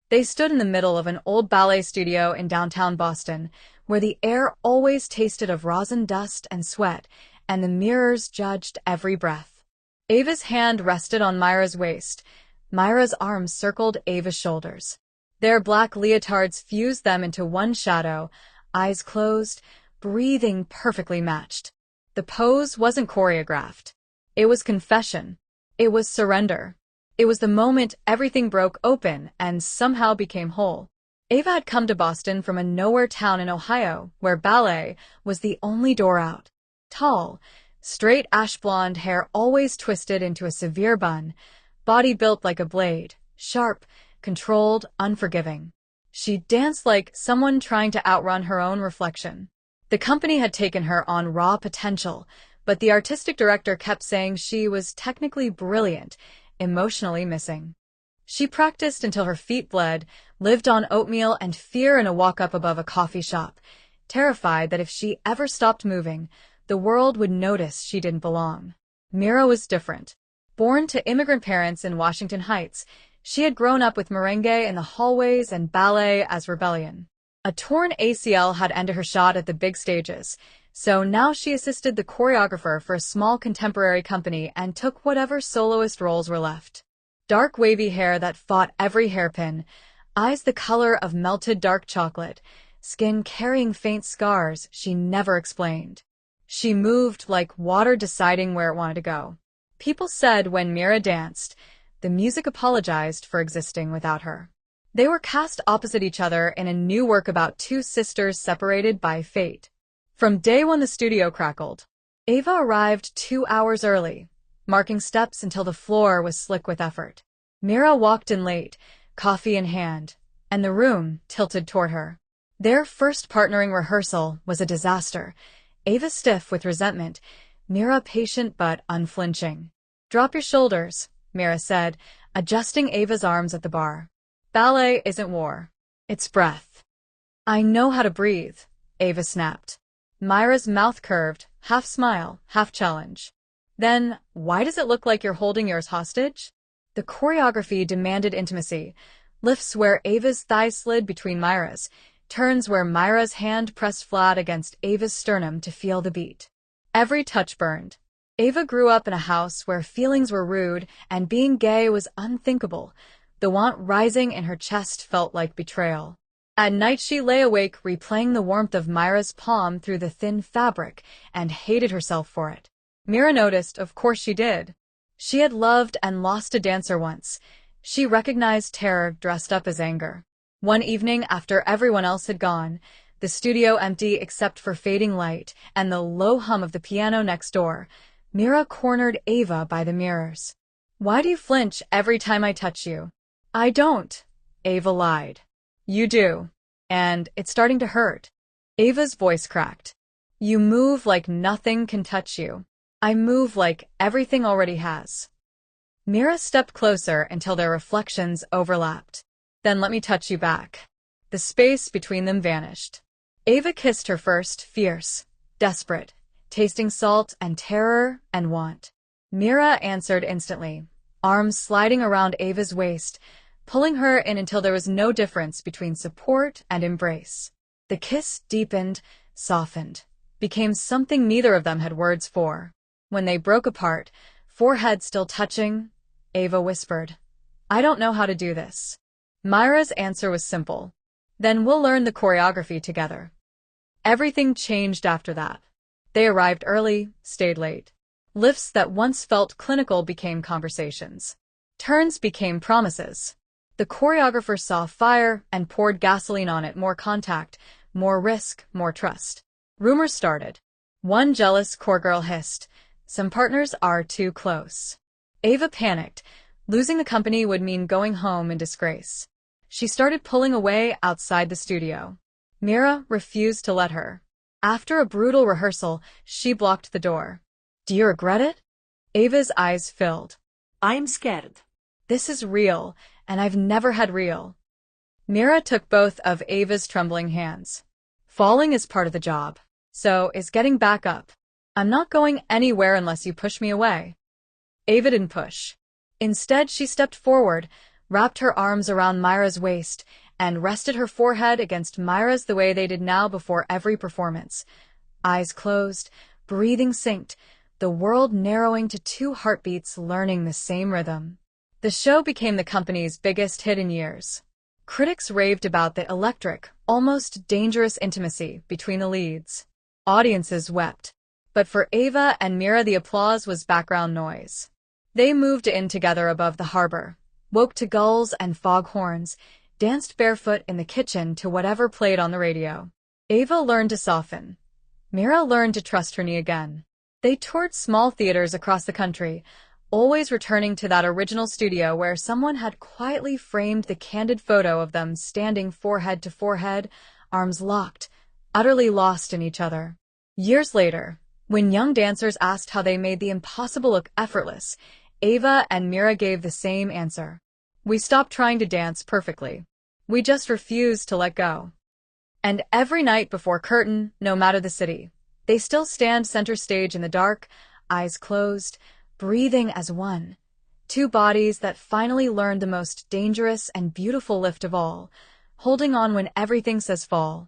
They stood in the middle of an old ballet studio in downtown Boston, where the air always tasted of rosin dust and sweat, and the mirrors judged every breath. Ava's hand rested on Myra's waist. Myra's arms circled Ava's shoulders. Their black leotards fused them into one shadow, eyes closed, breathing perfectly matched. The pose wasn't choreographed. It was confession. It was surrender. It was the moment everything broke open and somehow became whole. Ava had come to Boston from a nowhere town in Ohio, where ballet was the only door out. Tall, straight ash blonde hair always twisted into a severe bun, body built like a blade, sharp, controlled, unforgiving. She danced like someone trying to outrun her own reflection. The company had taken her on raw potential, but the artistic director kept saying she was technically brilliant, emotionally missing. She practiced until her feet bled, lived on oatmeal and fear in a walk-up above a coffee shop, terrified that if she ever stopped moving, the world would notice she didn't belong. Mira was different. Born to immigrant parents in Washington Heights, she had grown up with merengue in the hallways and ballet as rebellion. A torn ACL had ended her shot at the big stages, so now she assisted the choreographer for a small contemporary company and took whatever soloist roles were left. Dark wavy hair that fought every hairpin, eyes the color of melted dark chocolate, skin carrying faint scars she never explained. She moved like water deciding where it wanted to go. People said when Mira danced, the music apologized for existing without her. They were cast opposite each other in a new work about two sisters separated by fate. From day one the studio crackled. Ava arrived 2 hours early, marking steps until the floor was slick with effort. Mira walked in late, coffee in hand, and the room tilted toward her. Their first partnering rehearsal was a disaster. Ava stiff with resentment, Mira patient but unflinching. "Drop your shoulders," Mira said, adjusting Ava's arms at the bar. "Ballet isn't war. It's breath." "I know how to breathe," Ava snapped. Myra's mouth curved, half smile, half challenge. "Then, why does it look like you're holding yours hostage?" The choreography demanded intimacy, lifts where Ava's thighs slid between Myra's, turns where Myra's hand pressed flat against Ava's sternum to feel the beat. Every touch burned. Ava grew up in a house where feelings were rude and being gay was unthinkable. The want rising in her chest felt like betrayal. At night she lay awake replaying the warmth of Myra's palm through the thin fabric and hated herself for it. Mira noticed, of course she did. She had loved and lost a dancer once. She recognized terror dressed up as anger. One evening after everyone else had gone, the studio empty except for fading light and the low hum of the piano next door, Mira cornered Ava by the mirrors. "Why do you flinch every time I touch you?" "I don't," Ava lied. "You do. And it's starting to hurt." Ava's voice cracked. "You move like nothing can touch you. I move like everything already has." Mira stepped closer until their reflections overlapped. "Then let me touch you back." The space between them vanished. Ava kissed her first, fierce, desperate, tasting salt and terror and want. Mira answered instantly, arms sliding around Ava's waist, pulling her in until there was no difference between support and embrace. The kiss deepened, softened, became something neither of them had words for. When they broke apart, foreheads still touching, Ava whispered, "I don't know how to do this." Myra's answer was simple. "Then we'll learn the choreography together." Everything changed after that. They arrived early, stayed late. Lifts that once felt clinical became conversations. Turns became promises. The choreographer saw fire and poured gasoline on it, more contact, more risk, more trust. Rumors started. One jealous core girl hissed, "Some partners are too close." Ava panicked. Losing the company would mean going home in disgrace. She started pulling away outside the studio. Mira refused to let her. After a brutal rehearsal, she blocked the door. "Do you regret it?" Ava's eyes filled. "I'm scared." "This is real, and I've never had real." Mira took both of Ava's trembling hands. "Falling is part of the job. So is getting back up. I'm not going anywhere unless you push me away." Ava didn't push. Instead, she stepped forward, wrapped her arms around Myra's waist, and rested her forehead against Myra's the way they did now before every performance. Eyes closed, breathing synced, the world narrowing to two heartbeats learning the same rhythm. The show became the company's biggest hit in years. Critics raved about the electric, almost dangerous intimacy between the leads. Audiences wept. But for Ava and Mira, the applause was background noise. They moved in together above the harbor, woke to gulls and foghorns, danced barefoot in the kitchen to whatever played on the radio. Ava learned to soften. Mira learned to trust her knee again. They toured small theaters across the country, always returning to that original studio where someone had quietly framed the candid photo of them standing forehead to forehead, arms locked, utterly lost in each other. Years later, when young dancers asked how they made the impossible look effortless, Ava and Mira gave the same answer. We stopped trying to dance perfectly. We just refused to let go. And every night before curtain, no matter the city, they still stand center stage in the dark, eyes closed, breathing as one. Two bodies that finally learned the most dangerous and beautiful lift of all, holding on when everything says fall.